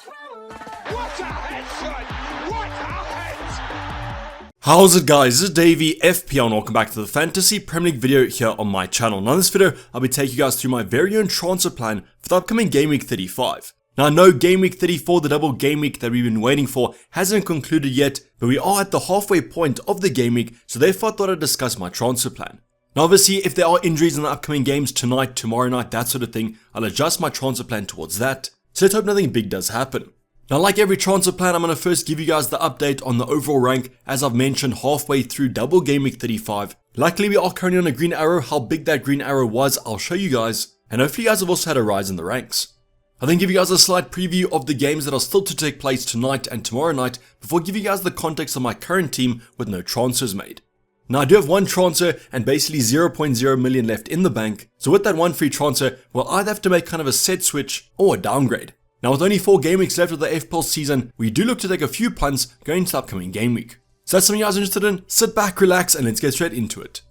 What a headshot! What a head! How's it guys, this is Dayvy, FPL, and welcome back to the Fantasy Premier League video here on my channel. Now in this video, I'll be taking you guys through my very own transfer plan for the upcoming Game Week 35. Now I know Game Week 34, the double Game Week that we've been waiting for, hasn't concluded yet, but we are at the halfway point of the Game Week, so therefore I thought I'd discuss my transfer plan. Now obviously, if there are injuries in the upcoming games tonight, tomorrow night, that sort of thing, I'll adjust my transfer plan towards that, so let's hope nothing big does happen. Now like every transfer plan, I'm going to first give you guys the update on the overall rank, as I've mentioned halfway through double Game Week 35. Luckily we are currently on a green arrow. How big that green arrow was, I'll show you guys, and hopefully you guys have also had a rise in the ranks. I'll then give you guys a slight preview of the games that are still to take place tonight and tomorrow night before giving you guys the context of my current team with no transfers made. Now I do have one transfer and basically 0.0 million left in the bank, so with that one free transfer, we'll either have to make kind of a set switch or a downgrade. Now with only 4 game weeks left of the FPL season, we do look to take a few punts going into the upcoming game week. So that's something you guys are interested in? Sit back, relax, and let's get straight into it.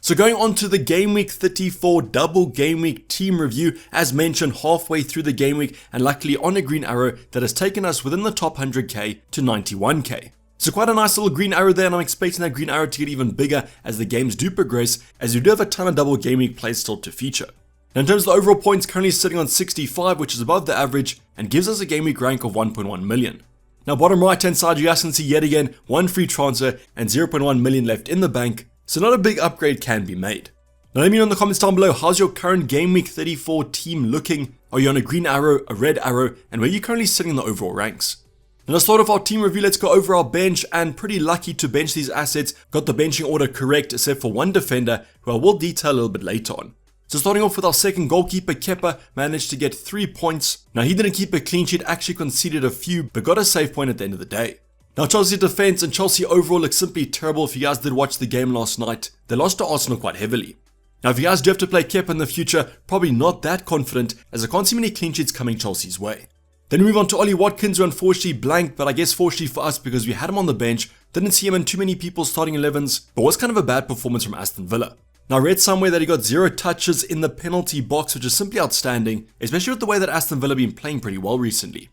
So going on to the Game Week 34 double Game Week team review, as mentioned halfway through the game week and luckily on a green arrow that has taken us within the top 100k to 91k. So quite a nice little green arrow there, and I'm expecting that green arrow to get even bigger as the games do progress, as we do have a ton of double game week plays still to feature. Now in terms of the overall points, currently sitting on 65, which is above the average and gives us a game week rank of 1.1 million. Now bottom right hand side, you guys can see yet again one free transfer and 0.1 million left in the bank, so not a big upgrade can be made. Now let me know in the comments down below, how's your current game week 34 team looking? Are you on a green arrow, a red arrow, and where are you currently sitting in the overall ranks? Now let's start off our team review. Let's go over our bench, and pretty lucky to bench these assets. Got the benching order correct except for one defender who I will detail a little bit later on. So starting off with our second goalkeeper, Kepa managed to get 3 points. Now he didn't keep a clean sheet, actually conceded a few, but got a save point at the end of the day. Now Chelsea defense and Chelsea overall look simply terrible. If you guys did watch the game last night, they lost to Arsenal quite heavily. Now if you guys do have to play Kepa in the future, probably not that confident, as I can't see many clean sheets coming Chelsea's way. Then we move on to Ollie Watkins, who unfortunately blanked, but I guess fortunately for us because we had him on the bench. Didn't see him in too many people's starting 11s, but was kind of a bad performance from Aston Villa. Now I read somewhere that he got 0 touches in the penalty box, which is simply outstanding, especially with the way that Aston Villa have been playing pretty well recently.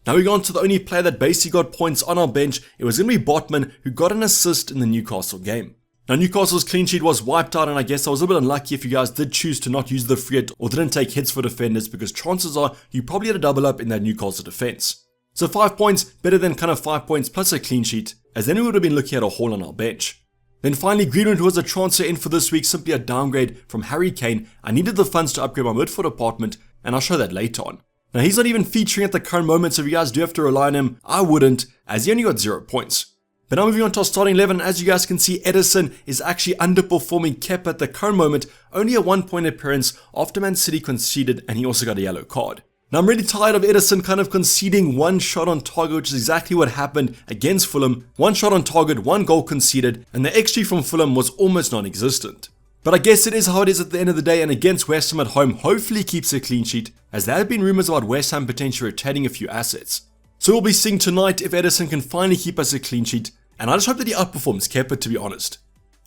Now we go on to the only player that basically got points on our bench. It was going to be Botman, who got an assist in the Newcastle game. Now Newcastle's clean sheet was wiped out, and I guess I was a bit unlucky if you guys did choose to not use the free hit or didn't take hits for defenders, because chances are you probably had a double up in that Newcastle defense. So 5 points, better than kind of 5 points plus a clean sheet, as then we would have been looking at a haul on our bench. Then finally Greenwood, who was a transfer in for this week, simply a downgrade from Harry Kane. I needed the funds to upgrade my midfield department, and I'll show that later on. Now he's not even featuring at the current moment, so if you guys do have to rely on him, I wouldn't, as he only got 0 points. But now moving on to our starting 11, as you guys can see, Edison is actually underperforming Kepa at the current moment, only a 1 point appearance after Man City conceded, and he also got a yellow card. Now I'm really tired of Edison kind of conceding one shot on target, which is exactly what happened against Fulham. 1 shot on target, 1 goal conceded, and the XG from Fulham was almost non-existent. But I guess it is how it is at the end of the day, and against West Ham at home, hopefully he keeps a clean sheet, as there have been rumours about West Ham potentially rotating a few assets. So we'll be seeing tonight if Edison can finally keep us a clean sheet, and I just hope that he outperforms Kepa, to be honest.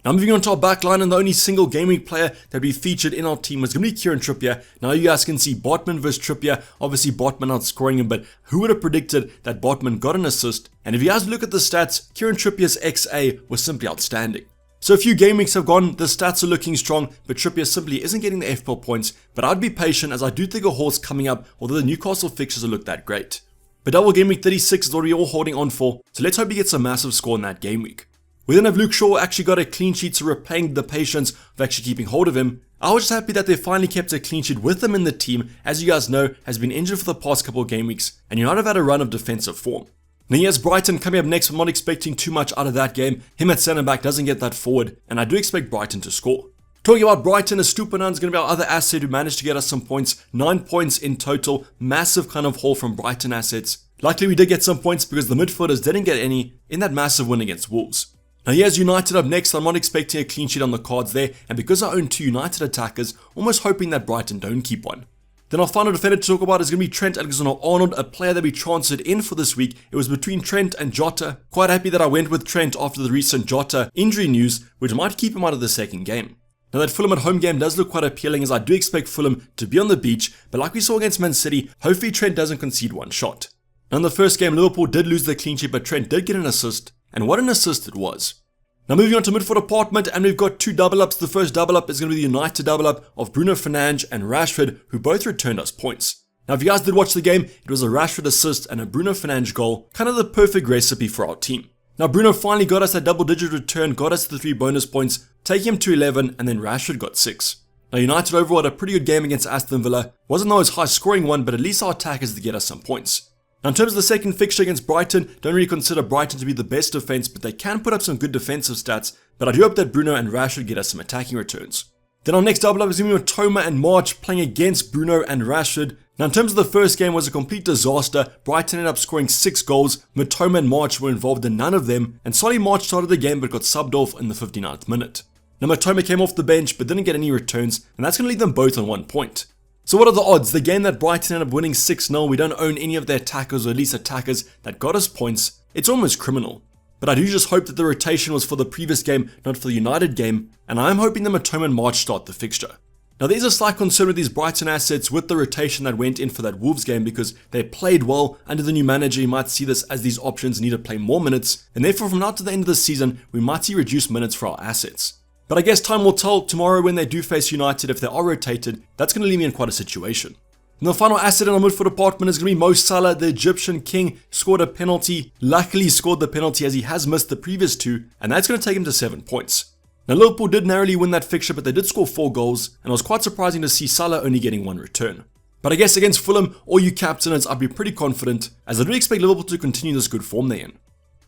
Now moving on to our backline, and the only single game week player that we featured in our team was going to be Kieran Trippier. Now you guys can see Botman versus Trippier, obviously Botman outscoring him, but who would have predicted that Botman got an assist? And if you guys look at the stats, Kieran Trippier's XA was simply outstanding. So a few game weeks have gone, the stats are looking strong, but Trippier simply isn't getting the FPL points, but I'd be patient as I do think a haul's coming up, although the Newcastle fixtures don't look that great. But double game week 36 is what we're all holding on for, so let's hope he gets a massive score in that game week. We then have Luke Shaw actually got a clean sheet, so repaying the patience of actually keeping hold of him. I was just happy that they finally kept a clean sheet with him in the team, as you guys know, has been injured for the past couple of game weeks, and United have had a run of defensive form. Now he has Brighton coming up next, but I'm not expecting too much out of that game. Him at centre back doesn't get that forward, and I do expect Brighton to score. Talking about Brighton, Estupiñán's going to be our other asset who managed to get us some points. 9 points in total, massive kind of haul from Brighton assets. Luckily we did get some points because the midfielders didn't get any in that massive win against Wolves. Now he has United up next. I'm not expecting a clean sheet on the cards there, and because I own 2 United attackers, almost hoping that Brighton don't keep one. Then our final defender to talk about is going to be Trent Alexander-Arnold, a player that we transferred in for this week. It was between Trent and Jota. Quite happy that I went with Trent after the recent Jota injury news, which might keep him out of the second game. Now that Fulham at home game does look quite appealing, as I do expect Fulham to be on the beach, but like we saw against Man City, hopefully Trent doesn't concede one shot. Now in the first game, Liverpool did lose the clean sheet, but Trent did get an assist, and what an assist it was. Now moving on to midfield department, and we've got two double ups. The first double up is going to be the United double up of Bruno Fernandes and Rashford, who both returned us points. Now if you guys did watch the game, it was a Rashford assist and a Bruno Fernandes goal, kind of the perfect recipe for our team. Now Bruno finally got us that double-digit return, got us the 3 bonus points, taking him to 11, and then Rashford got 6. Now United overall had a pretty good game against Aston Villa. Wasn't the most high-scoring one, but at least our attackers did get us some points. Now in terms of the second fixture against Brighton, don't really consider Brighton to be the best defense, but they can put up some good defensive stats, but I do hope that Bruno and Rashford get us some attacking returns. Then our next double up is going to be Matoma and March playing against Bruno and Rashford. Now in terms of the first game, was a complete disaster. Brighton ended up scoring 6 goals. Matoma and March were involved in none of them, and Solly March started the game but got subbed off in the 59th minute. Now Matoma came off the bench but didn't get any returns, and that's going to leave them both on 1 point. So what are the odds? The game that Brighton ended up winning 6-0, we don't own any of their attackers, or at least attackers that got us points. It's almost criminal. But I do just hope that the rotation was for the previous game, not for the United game, and I am hoping that Matoma and March start the fixture. Now there's a slight concern with these Brighton assets with the rotation that went in for that Wolves game, because they played well. Under the new manager, you might see this as these options need to play more minutes, and therefore from now to the end of the season, we might see reduced minutes for our assets. But I guess time will tell. Tomorrow when they do face United, if they are rotated, that's going to leave me in quite a situation. And the final asset in our midfield department is going to be Mo Salah, the Egyptian king, scored a penalty. Luckily he scored the penalty, as he has missed the previous 2, and that's going to take him to 7 points. Now Liverpool did narrowly win that fixture, but they did score 4 goals, and it was quite surprising to see Salah only getting 1 return. But I guess against Fulham, all you captainers, I'd be pretty confident, as I do expect Liverpool to continue this good form they're in.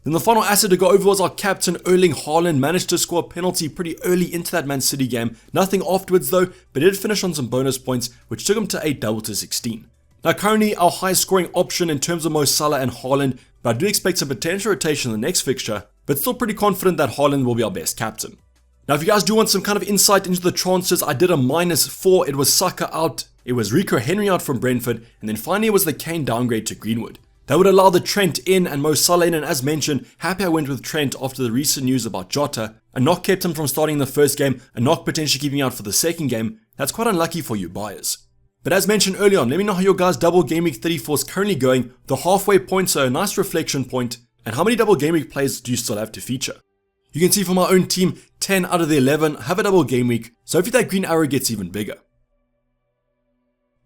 Then the final asset to go over was our captain Erling Haaland. Managed to score a penalty pretty early into that Man City game. Nothing afterwards though, but he did finish on some bonus points, which took him to 8 double to 16. Now currently our highest scoring option in terms of Mo Salah and Haaland, but I do expect some potential rotation in the next fixture, but still pretty confident that Haaland will be our best captain. Now if you guys do want some kind of insight into the transfers, I did a -4. It was Saka out, it was Rico Henry out from Brentford, and then finally it was the Kane downgrade to Greenwood. That would allow the Trent in and Mo Salah in, and as mentioned, happy I went with Trent after the recent news about Jota. A knock kept him from starting the first game, a knock potentially keeping out for the second game. That's quite unlucky for you buyers. But as mentioned earlier on, let me know how your guys' double game week 34 is currently going. The halfway points are a nice reflection point, and how many double game week players do you still have to feature? You can see from our own team, 10 out of the 11 have a double game week, so hopefully that green arrow gets even bigger.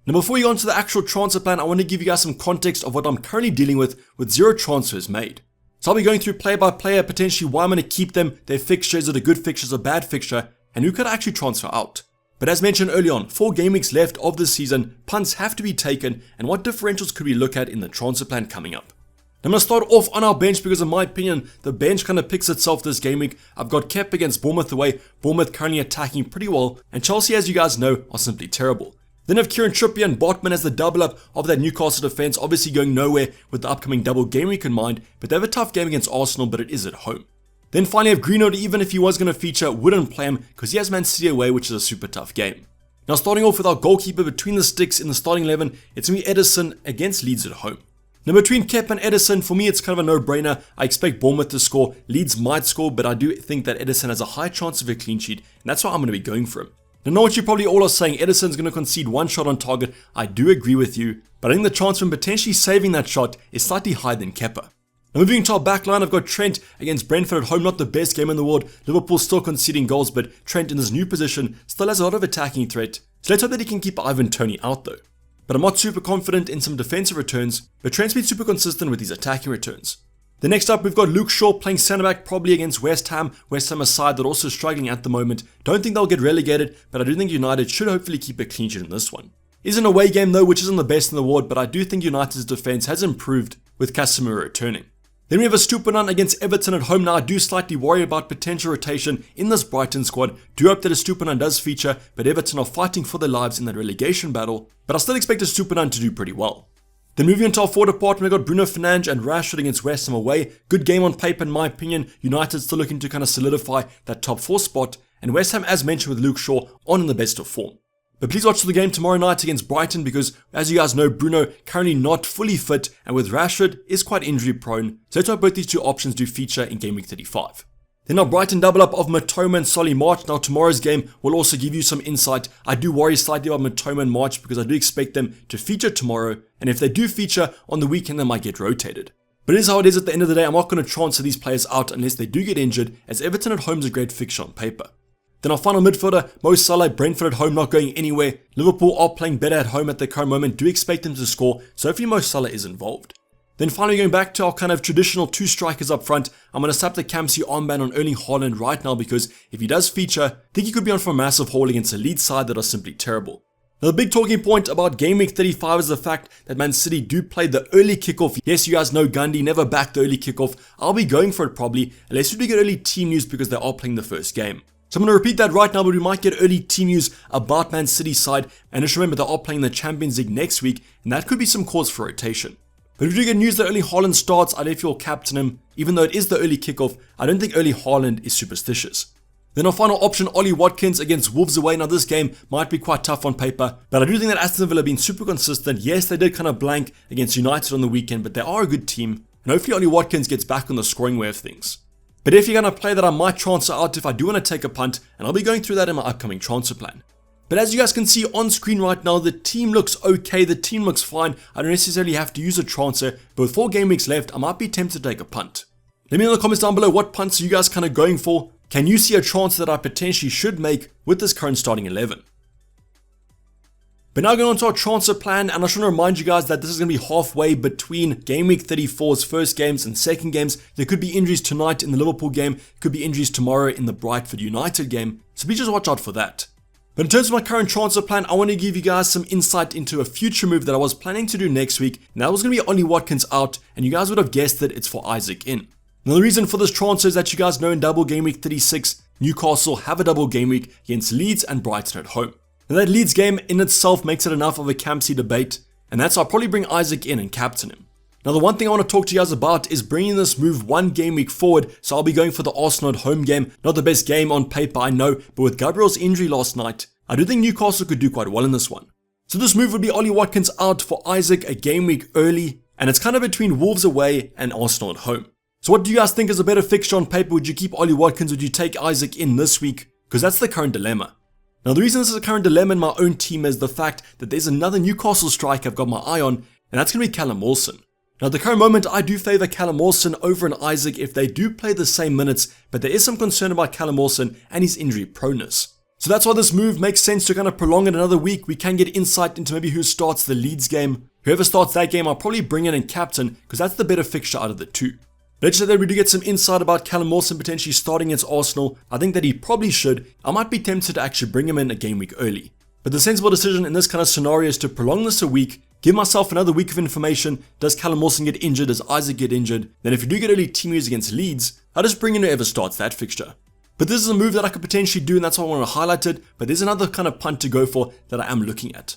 Now before we go on to the actual transfer plan, I want to give you guys some context of what I'm currently dealing with 0 transfers made. So I'll be going through player by player, potentially why I'm going to keep them, their fixtures, are it a good fixture, is it a bad fixture, and who could I actually transfer out. But as mentioned early on, 4 game weeks left of this season, punts have to be taken, and what differentials could we look at in the transfer plan coming up. I'm going to start off on our bench because in my opinion, the bench kind of picks itself this game week. I've got Kep against Bournemouth away, Bournemouth currently attacking pretty well, and Chelsea, as you guys know, are simply terrible. Then have Kieran Trippier and Botman as the double up of that Newcastle defense, obviously going nowhere with the upcoming double game week in mind, but they have a tough game against Arsenal, but it is at home. Then finally have Greenwood, even if he was going to feature, wouldn't play him because he has Man City away, which is a super tough game. Now starting off with our goalkeeper between the sticks in the starting 11, it's going to be Edison against Leeds at home. Now between Kep and Edison, for me it's kind of a no-brainer. I expect Bournemouth to score, Leeds might score, but I do think that Edison has a high chance of a clean sheet, and that's why I'm going to be going for him. I know what you probably all are saying, Edison's going to concede 1 shot on target. I do agree with you, but I think the chance of him potentially saving that shot is slightly higher than Kepa. Now moving to our back line, I've got Trent against Brentford at home, not the best game in the world. Liverpool still conceding goals, but Trent in his new position still has a lot of attacking threat. So let's hope that he can keep Ivan Toney out though. But I'm not super confident in some defensive returns, but Trent's been super consistent with his attacking returns. The next up, we've got Luke Shaw playing centre back, probably against West Ham. West Ham a side that also struggling at the moment. Don't think they'll get relegated, but I do think United should hopefully keep a clean sheet in this one. Is an away game though, which isn't the best in the world, but I do think United's defense has improved with Casemiro returning. Then we have a Stupinan against Everton at home. Now I do slightly worry about potential rotation in this Brighton squad. Do hope that a Stupinan does feature, but Everton are fighting for their lives in that relegation battle. But I still expect a Stupinan to do pretty well. Then moving into our forward department, we've got Bruno Fernandes and Rashford against West Ham away. Good game on paper in my opinion. United still looking to kind of solidify that top 4 spot. And West Ham, as mentioned with Luke Shaw, on in the best of form. But please watch the game tomorrow night against Brighton because, as you guys know, Bruno currently not fully fit, and with Rashford is quite injury prone. So let's hope both these two options do feature in game week 35. Then our Brighton double up of Matoma and Solly March. Now tomorrow's game will also give you some insight. I do worry slightly about Matoma and March because I do expect them to feature tomorrow, and if they do feature on the weekend they might get rotated. But it is how it is at the end of the day. I'm not going to transfer these players out unless they do get injured, as Everton at home is a great fixture on paper. Then our final midfielder, Mo Salah, Brentford at home, not going anywhere. Liverpool are playing better at home at the current moment, do expect them to score, so hopefully Mo Salah is involved. Then finally going back to our kind of traditional two strikers up front, I'm going to slap the Campsy armband on Erling Haaland right now because if he does feature, I think he could be on for a massive haul against a Leeds side that are simply terrible. Now the big talking point about Game Week 35 is the fact that Man City do play the early kickoff. Yes, you guys know Gundy never backed the early kickoff. I'll be going for it probably, unless we do get early team news because they are playing the first game. So I'm going to repeat that right now, but we might get early team news about Man City's side. And just remember, they are playing the Champions League next week, and that could be some cause for rotation. But if you do get news that Erling Haaland starts, I don't feel captain him. Even though it is the early kickoff, I don't think Erling Haaland is superstitious. Then our final option, Ollie Watkins against Wolves away. Now this game might be quite tough on paper, but I do think that Aston Villa have been super consistent. Yes, they did kind of blank against United on the weekend, but they are a good team. And hopefully Ollie Watkins gets back on the scoring way of things. But if you're going to play that, I might transfer out if I do want to take a punt, and I'll be going through that in my upcoming transfer plan. But as you guys can see on screen right now, the team looks okay, the team looks fine. I don't necessarily have to use a transfer, but with 4 game weeks left, I might be tempted to take a punt. Let me know in the comments down below what punts are you guys kind of going for. Can you see a transfer that I potentially should make with this current starting 11? But now going on to our transfer plan, and I just want to remind you guys that this is going to be halfway between Game Week 34's first games and second games. There could be injuries tonight in the Liverpool game, could be injuries tomorrow in the Brentford United game, so please just watch out for that. But in terms of my current transfer plan, I want to give you guys some insight into a future move that I was planning to do next week, and that was going to be Ollie Watkins out, and you guys would have guessed that it's for Isaac in. Now the reason for this transfer is that you guys know in double Game Week 36, Newcastle have a double game week against Leeds and Brighton at home. Now that Leeds game in itself makes it enough of a Campsy debate, and that's why I'll probably bring Isaac in and captain him. Now the one thing I want to talk to you guys about is bringing this move 1 game week forward, so I'll be going for the Arsenal at home game. Not the best game on paper, I know, but with Gabriel's injury last night, I do think Newcastle could do quite well in this one. So this move would be Ollie Watkins out for Isaac a game week early, and it's kind of between Wolves away and Arsenal at home. So what do you guys think is a better fixture on paper? Would you keep Ollie Watkins? Would you take Isaac in this week? Because that's the current dilemma. Now the reason this is a current dilemma in my own team is the fact that there's another Newcastle striker I've got my eye on, and that's going to be Callum Wilson. Now at the current moment I do favour Callum Wilson over an Isaac if they do play the same minutes, but there is some concern about Callum Wilson and his injury proneness. So that's why this move makes sense to kind of prolong it another week. We can get insight into maybe who starts the Leeds game. Whoever starts that game I'll probably bring in and captain because that's the better fixture out of the two. Let's say that we do get some insight about Callum Wilson potentially starting against Arsenal. I think that he probably should. I might be tempted to actually bring him in a game week early. But the sensible decision in this kind of scenario is to prolong this a week, give myself another week of information. Does Callum Wilson get injured? Does Isaac get injured? Then if you do get early team news against Leeds, I'll just bring in whoever starts that fixture. But this is a move that I could potentially do and that's why I want to highlight it. But there's another kind of punt to go for that I am looking at.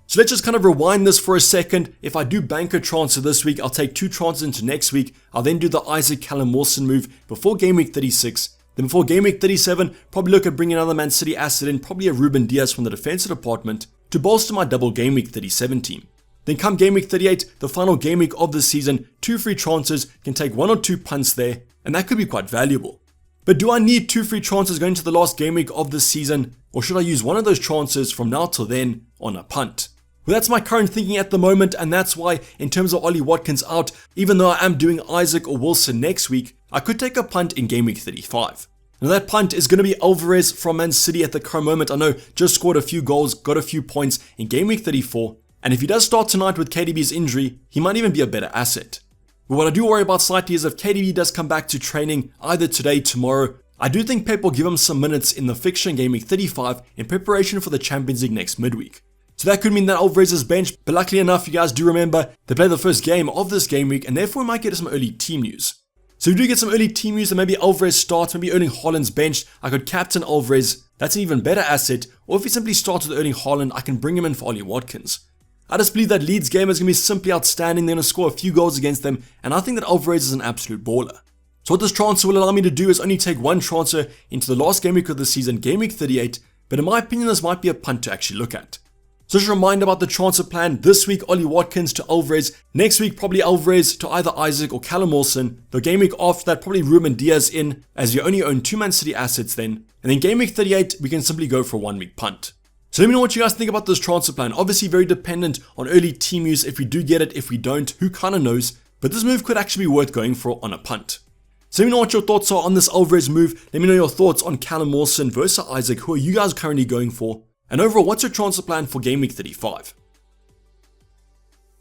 So let's just kind of rewind this for a second. If I do banker transfer this week, I'll take 2 transfers into next week. I'll then do the Isaac Callum Wilson move before game week 36. Then before game week 37, probably look at bringing another Man City asset in, probably a Ruben Diaz from the defensive department to bolster my double game week 37 team. Then come game week 38, the final game week of the season, 2 free transfers, can take 1 or 2 punts there, and that could be quite valuable. But do I need 2 free transfers going to the last game week of the season, or should I use one of those transfers from now till then on a punt? Well, that's my current thinking at the moment, and that's why, in terms of Ollie Watkins out, even though I am doing Isaac or Wilson next week, I could take a punt in game week 35. Now that punt is going to be Alvarez from Man City at the current moment. I know, just scored a few goals, got a few points in game week 34, and if he does start tonight with KDB's injury, he might even be a better asset. But what I do worry about slightly is if KDB does come back to training either today, tomorrow, I do think Pep will give him some minutes in the fixture in game week 35 in preparation for the Champions League next midweek. So that could mean that Alvarez is benched, but luckily enough, you guys do remember, they play the first game of this game week, and therefore we might get some early team news. So if we do get some early team news, then maybe Alvarez starts, maybe Erling Haaland's benched, I could captain Alvarez, that's an even better asset, or if he simply starts with Erling Haaland, I can bring him in for Ollie Watkins. I just believe that Leeds game is going to be simply outstanding, they're going to score a few goals against them, and I think that Alvarez is an absolute baller. So what this transfer will allow me to do is only take 1 transfer into the last game week of the season, game week 38, but in my opinion this might be a punt to actually look at. So just a reminder about the transfer plan. This week, Ollie Watkins to Alvarez. Next week, probably Alvarez to either Isaac or Callum Wilson. The game week after that, probably Ruben Diaz in, as you only own 2 Man City assets then. And then game week 38, we can simply go for a 1 week punt. So let me know what you guys think about this transfer plan. Obviously very dependent on early team use. If we do get it, if we don't, who kind of knows. But this move could actually be worth going for on a punt. So let me know what your thoughts are on this Alvarez move. Let me know your thoughts on Callum Wilson versus Isaac. Who are you guys currently going for? And overall, what's your transfer plan for game week 35?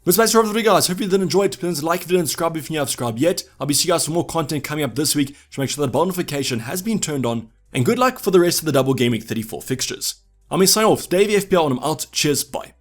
That's basically everything, guys. Hope you did enjoy it. Please like if you didn't subscribe if you haven't subscribed yet. I'll be seeing you guys for more content coming up this week. So make sure that bell notification has been turned on. And good luck for the rest of the double game week 34 fixtures. I'm signing off. Dayvy FPL and I'm out. Cheers. Bye.